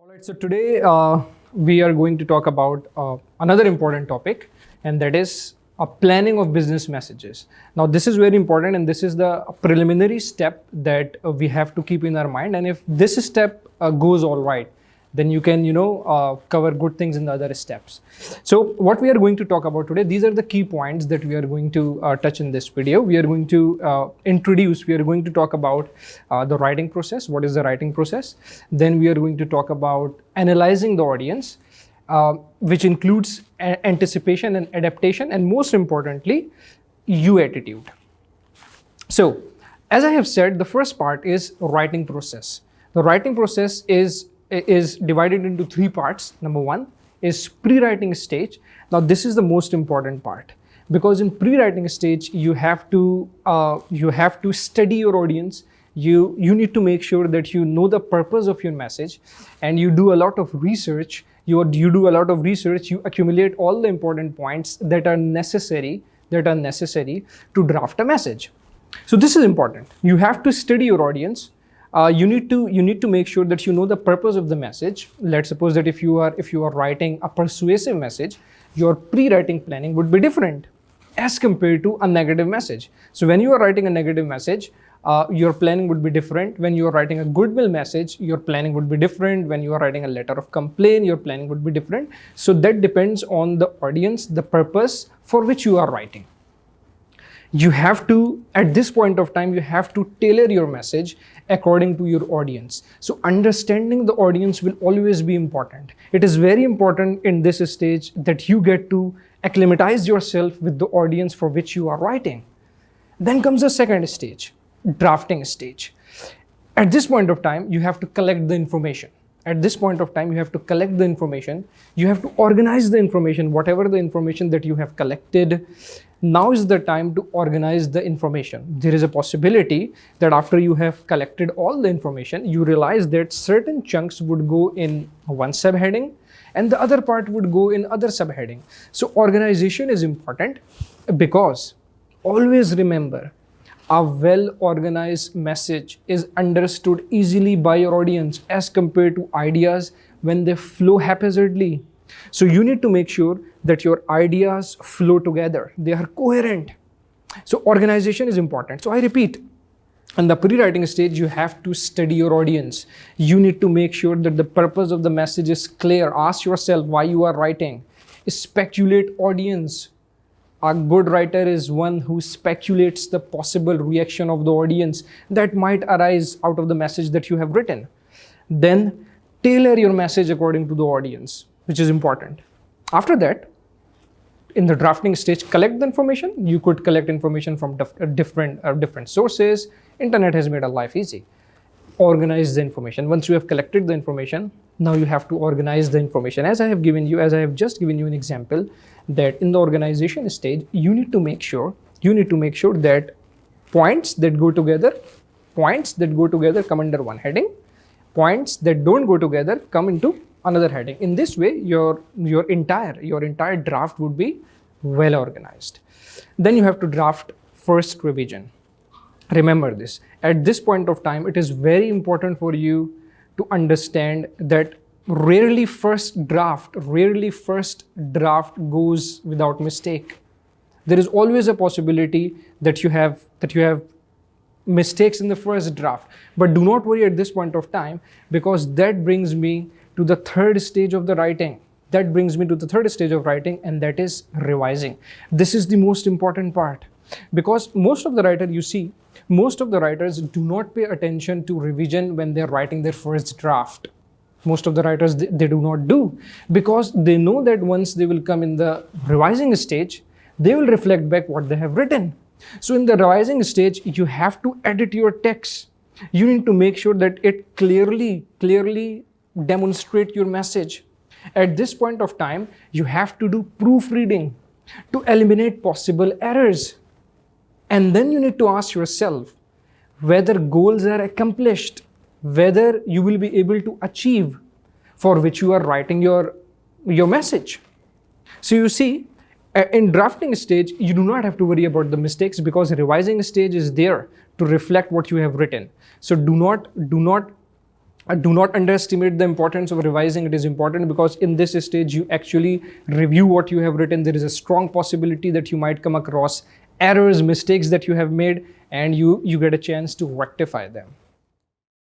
All right, so today we are going to talk about another important topic, and that is planning of business messages. Now, this is very important, and this is the preliminary step that we have to keep in our mind. And if this step goes all right, then you can, cover good things in the other steps. So, what we are going to talk about today, these are the key points that we are going to touch in this video. We are going to we are going to talk about the writing process. What is the writing process? Then we are going to talk about analyzing the audience, which includes anticipation and adaptation, and most importantly, you attitude. So, as I have said, the first part is writing process. The writing process is divided into three parts. Number one is pre-writing stage. Now, this is the most important part, because in pre-writing stage you have to study your audience. You need to make sure that you know the purpose of your message, and you do a lot of research. You accumulate all the important points that are necessary to draft a message. So this is important. You have to study your audience. You need to make sure that you know the purpose of the message. Let's suppose that if you are writing a persuasive message, your pre-writing planning would be different as compared to a negative message. So when you are writing a negative message, your planning would be different. When you are writing a goodwill message, your planning would be different. When you are writing a letter of complaint, your planning would be different. So that depends on the audience, the purpose for which you are writing. You have to, at this point of time, you have to tailor your message according to your audience. So understanding the audience will always be important. It is very important in this stage that you get to acclimatize yourself with the audience for which you are writing. Then comes the second stage, drafting stage. At this point of time, you have to collect the information. You have to organize the information, whatever the information that you have collected. Now is the time to organize the information. There is a possibility that after you have collected all the information, you realize that certain chunks would go in one subheading and the other part would go in other subheading. So organization is important, because always remember, a well-organized message is understood easily by your audience as compared to ideas when they flow haphazardly. So you need to make sure that your ideas flow together. They are coherent. So organization is important. So I repeat, in the pre-writing stage, you have to study your audience. You need to make sure that the purpose of the message is clear. Ask yourself why you are writing. Speculate audience. A good writer is one who speculates the possible reaction of the audience that might arise out of the message that you have written. Then tailor your message according to the audience, which is important. After that, in the drafting stage, collect the information. You could collect information from different sources. Internet has made our life easy. Organize the information. Once you have collected the information, now you have to organize the information. As I have just given you an example, that in the organization stage, you need to make sure that points that go together come under one heading. Points that don't go together come into another heading. In this way, your entire draft would be well organized. Then you have to draft first revision. Remember this. At this point of time, it is very important for you to understand that rarely first draft goes without mistake. There is always a possibility that you have mistakes in the first draft. But do not worry at this point of time, because that brings me to the third stage of the writing. And that is revising. This is the most important part, because most of the writers do not pay attention to revision when they're writing their first draft. Most of the writers, they do not do, because they know that once they will come in the revising stage, they will reflect back what they have written. So in the revising stage, you have to edit your text. You need to make sure that it clearly demonstrate your message. At this point of time, you have to do proofreading to eliminate possible errors. And then you need to ask yourself whether goals are accomplished, whether you will be able to achieve for which you are writing your message. So you see, in drafting stage, you do not have to worry about the mistakes, because revising stage is there to reflect what you have written. So do not Do not underestimate the importance of revising. It is important because in this stage you actually review what you have written. There is a strong possibility that you might come across errors, mistakes that you have made, and you get a chance to rectify them.